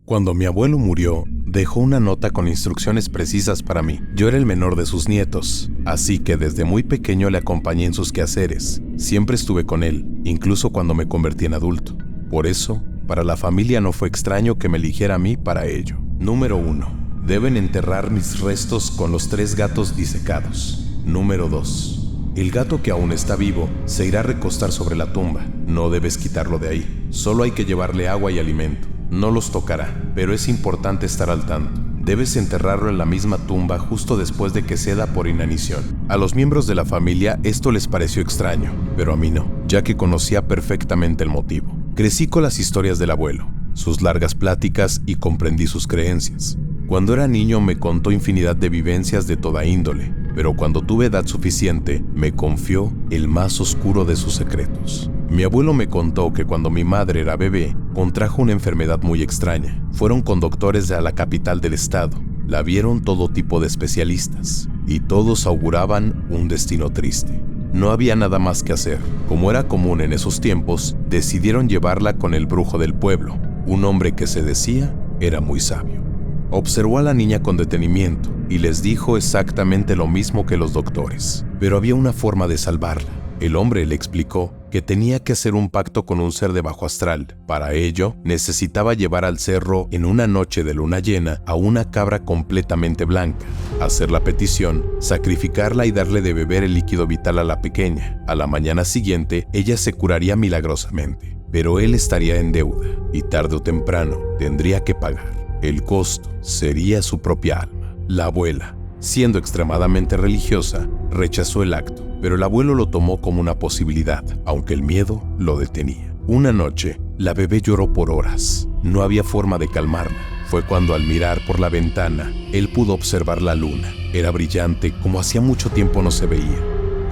Cuando mi abuelo murió, dejó una nota con instrucciones precisas para mí. Yo era el menor de sus nietos, así que desde muy pequeño le acompañé en sus quehaceres. Siempre estuve con él, incluso cuando me convertí en adulto. Por eso, para la familia no fue extraño que me eligiera a mí para ello. Número 1. Deben enterrar mis restos con los 3 gatos disecados. Número 2. El gato que aún está vivo se irá a recostar sobre la tumba. No debes quitarlo de ahí. Solo hay que llevarle agua y alimento. No los tocará, pero es importante estar al tanto. Debes enterrarlo en la misma tumba justo después de que ceda por inanición. A los miembros de la familia esto les pareció extraño, pero a mí no, ya que conocía perfectamente el motivo. Crecí con las historias del abuelo, sus largas pláticas y comprendí sus creencias. Cuando era niño me contó infinidad de vivencias de toda índole, pero cuando tuve edad suficiente me confió el más oscuro de sus secretos. Mi abuelo me contó que cuando mi madre era bebé, contrajo una enfermedad muy extraña. Fueron con doctores a la capital del estado. La vieron todo tipo de especialistas, y todos auguraban un destino triste. No había nada más que hacer. Como era común en esos tiempos, decidieron llevarla con el brujo del pueblo, un hombre que se decía era muy sabio. Observó a la niña con detenimiento y les dijo exactamente lo mismo que los doctores, pero había una forma de salvarla. El hombre le explicó que tenía que hacer un pacto con un ser de bajo astral. Para ello, necesitaba llevar al cerro en una noche de luna llena a una cabra completamente blanca, hacer la petición, sacrificarla y darle de beber el líquido vital a la pequeña. A la mañana siguiente, ella se curaría milagrosamente, pero él estaría en deuda y tarde o temprano tendría que pagar. El costo sería su propia alma. La abuela, siendo extremadamente religiosa, rechazó el acto, pero el abuelo lo tomó como una posibilidad, aunque el miedo lo detenía. Una noche, la bebé lloró por horas. No había forma de calmarla. Fue cuando al mirar por la ventana, él pudo observar la luna. Era brillante como hacía mucho tiempo no se veía,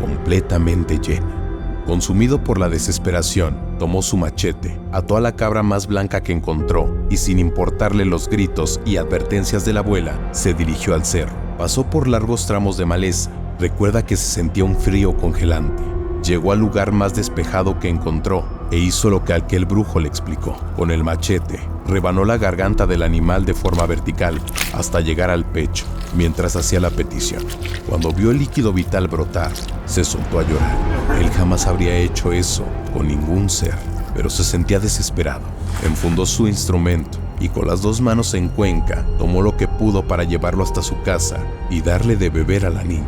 completamente llena. Consumido por la desesperación, tomó su machete, ató a la cabra más blanca que encontró y sin importarle los gritos y advertencias de la abuela, se dirigió al cerro. Pasó por largos tramos de maleza. Recuerda que se sentía un frío congelante. Llegó al lugar más despejado que encontró e hizo lo que aquel brujo le explicó. Con el machete, rebanó la garganta del animal de forma vertical hasta llegar al pecho, mientras hacía la petición. Cuando vio el líquido vital brotar, se soltó a llorar. Él jamás habría hecho eso con ningún ser, pero se sentía desesperado. Enfundó su instrumento y con las 2 manos en cuenca, tomó lo que pudo para llevarlo hasta su casa y darle de beber a la niña.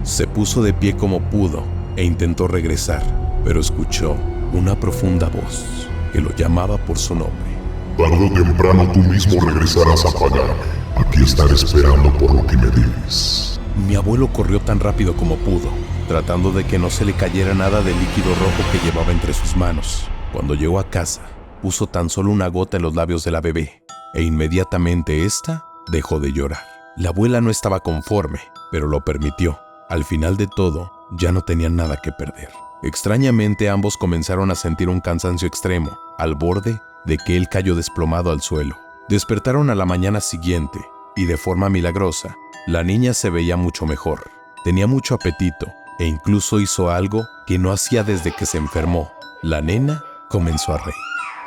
Se puso de pie como pudo e intentó regresar, pero escuchó una profunda voz que lo llamaba por su nombre. Tarde o temprano tú mismo regresarás a pagarme. Aquí estaré esperando por lo que me debes. Mi abuelo corrió tan rápido como pudo, tratando de que no se le cayera nada del líquido rojo que llevaba entre sus manos. Cuando llegó a casa, puso tan solo una gota en los labios de la bebé, e inmediatamente ésta dejó de llorar. La abuela no estaba conforme, pero lo permitió. Al final de todo, ya no tenían nada que perder. Extrañamente, ambos comenzaron a sentir un cansancio extremo, al borde de que él cayó desplomado al suelo. Despertaron a la mañana siguiente, y de forma milagrosa, la niña se veía mucho mejor. Tenía mucho apetito, e incluso hizo algo que no hacía desde que se enfermó. La nena comenzó a reír.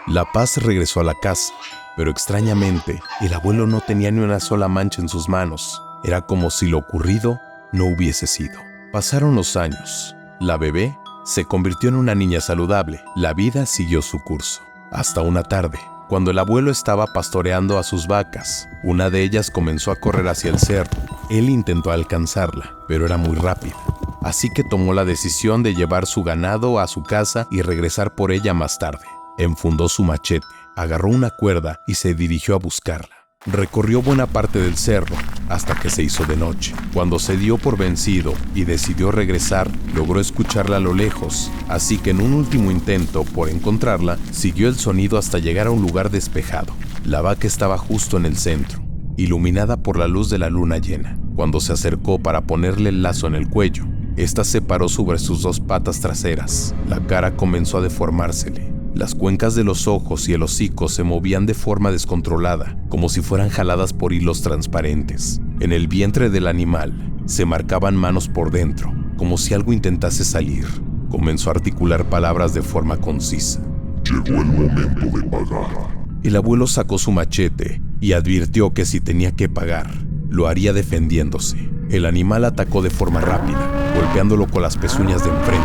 La paz regresó a la casa, pero extrañamente, el abuelo no tenía ni una sola mancha en sus manos. Era como si lo ocurrido no hubiese sido. Pasaron los años. La bebé se convirtió en una niña saludable. La vida siguió su curso. Hasta una tarde, cuando el abuelo estaba pastoreando a sus vacas, una de ellas comenzó a correr hacia el cerro. Él intentó alcanzarla, pero era muy rápida. Así que tomó la decisión de llevar su ganado a su casa y regresar por ella más tarde. Enfundó su machete, agarró una cuerda y se dirigió a buscarla. Recorrió buena parte del cerro hasta que se hizo de noche. Cuando se dio por vencido y decidió regresar, logró escucharla a lo lejos, así que en un último intento por encontrarla, siguió el sonido hasta llegar a un lugar despejado. La vaca estaba justo en el centro, iluminada por la luz de la luna llena. Cuando se acercó para ponerle el lazo en el cuello, esta se paró sobre sus 2 patas traseras. La cara comenzó a deformársele. Las cuencas de los ojos y el hocico se movían de forma descontrolada, como si fueran jaladas por hilos transparentes. En el vientre del animal se marcaban manos por dentro, como si algo intentase salir. Comenzó a articular palabras de forma concisa. Llegó el momento de pagar. El abuelo sacó su machete y advirtió que si tenía que pagar, lo haría defendiéndose. El animal atacó de forma rápida, golpeándolo con las pezuñas de enfrente.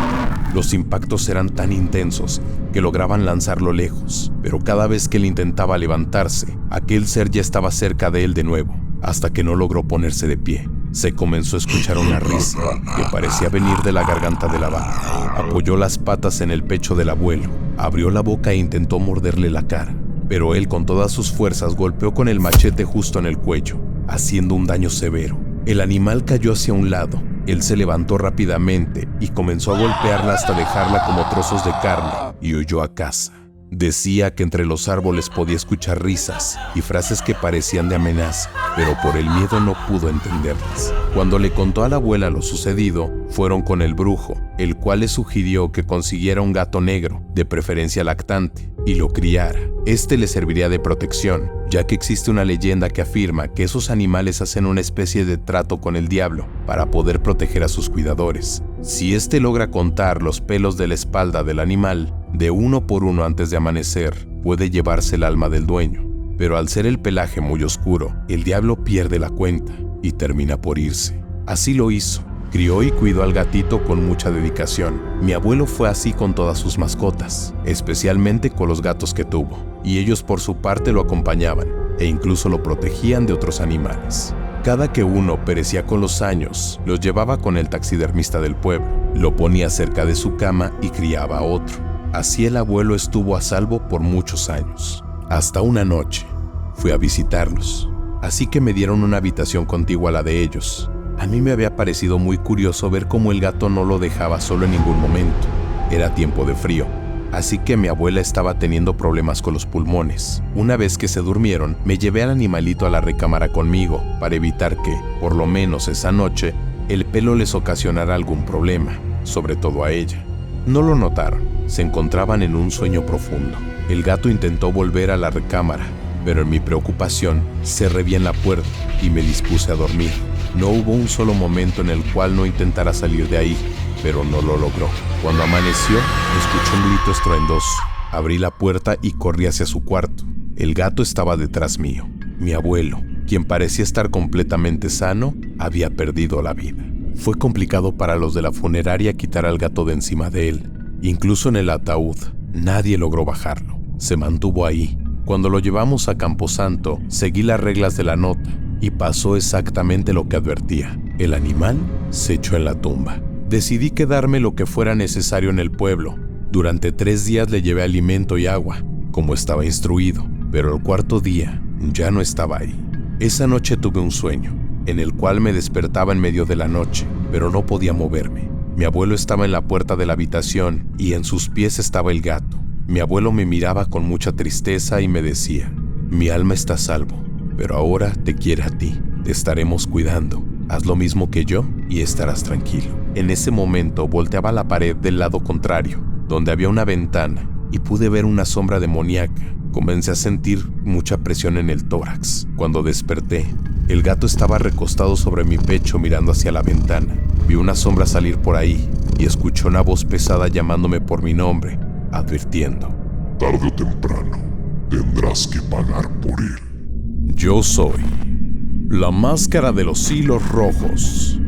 Los impactos eran tan intensos que lograban lanzarlo lejos, pero cada vez que él intentaba levantarse, aquel ser ya estaba cerca de él de nuevo, hasta que no logró ponerse de pie. Se comenzó a escuchar una risa que parecía venir de la garganta de la vaca. Apoyó las patas en el pecho del abuelo, abrió la boca e intentó morderle la cara, pero él con todas sus fuerzas golpeó con el machete justo en el cuello, haciendo un daño severo. El animal cayó hacia un lado. Él se levantó rápidamente y comenzó a golpearla hasta dejarla como trozos de carne y huyó a casa. Decía que entre los árboles podía escuchar risas y frases que parecían de amenaza, pero por el miedo no pudo entenderlas. Cuando le contó a la abuela lo sucedido, fueron con el brujo, el cual le sugirió que consiguiera un gato negro, de preferencia lactante, y lo criara. Este le serviría de protección, ya que existe una leyenda que afirma que esos animales hacen una especie de trato con el diablo para poder proteger a sus cuidadores. Si éste logra contar los pelos de la espalda del animal, de uno por uno antes de amanecer, puede llevarse el alma del dueño. Pero al ser el pelaje muy oscuro, el diablo pierde la cuenta y termina por irse. Así lo hizo. Crió y cuidó al gatito con mucha dedicación. Mi abuelo fue así con todas sus mascotas, especialmente con los gatos que tuvo, y ellos por su parte lo acompañaban e incluso lo protegían de otros animales. Cada que uno perecía con los años, los llevaba con el taxidermista del pueblo, lo ponía cerca de su cama y criaba a otro. Así el abuelo estuvo a salvo por muchos años. Hasta una noche fui a visitarlos, así que me dieron una habitación contigua a la de ellos. A mí me había parecido muy curioso ver cómo el gato no lo dejaba solo en ningún momento. Era tiempo de frío, así que mi abuela estaba teniendo problemas con los pulmones. Una vez que se durmieron, me llevé al animalito a la recámara conmigo para evitar que, por lo menos esa noche, el pelo les ocasionara algún problema, sobre todo a ella. No lo notaron, se encontraban en un sueño profundo. El gato intentó volver a la recámara, pero en mi preocupación cerré bien la puerta y me dispuse a dormir. No hubo un solo momento en el cual no intentara salir de ahí, pero no lo logró. Cuando amaneció, escuché un grito estruendoso. Abrí la puerta y corrí hacia su cuarto. El gato estaba detrás mío. Mi abuelo, quien parecía estar completamente sano, había perdido la vida. Fue complicado para los de la funeraria quitar al gato de encima de él. Incluso en el ataúd, nadie logró bajarlo. Se mantuvo ahí. Cuando lo llevamos a Camposanto, seguí las reglas de la nota y pasó exactamente lo que advertía. El animal se echó en la tumba. Decidí quedarme lo que fuera necesario en el pueblo. Durante 3 días le llevé alimento y agua, como estaba instruido, pero el cuarto día ya no estaba ahí. Esa noche tuve un sueño, en el cual me despertaba en medio de la noche, pero no podía moverme. Mi abuelo estaba en la puerta de la habitación y en sus pies estaba el gato. Mi abuelo me miraba con mucha tristeza y me decía: mi alma está a salvo, pero ahora te quiere a ti, te estaremos cuidando. Haz lo mismo que yo y estarás tranquilo. En ese momento volteaba a la pared del lado contrario, donde había una ventana, y pude ver una sombra demoníaca. Comencé a sentir mucha presión en el tórax. Cuando desperté, el gato estaba recostado sobre mi pecho mirando hacia la ventana. Vi una sombra salir por ahí y escuché una voz pesada llamándome por mi nombre, advirtiendo: tarde o temprano tendrás que pagar por él. Yo soy la máscara de los hilos rojos.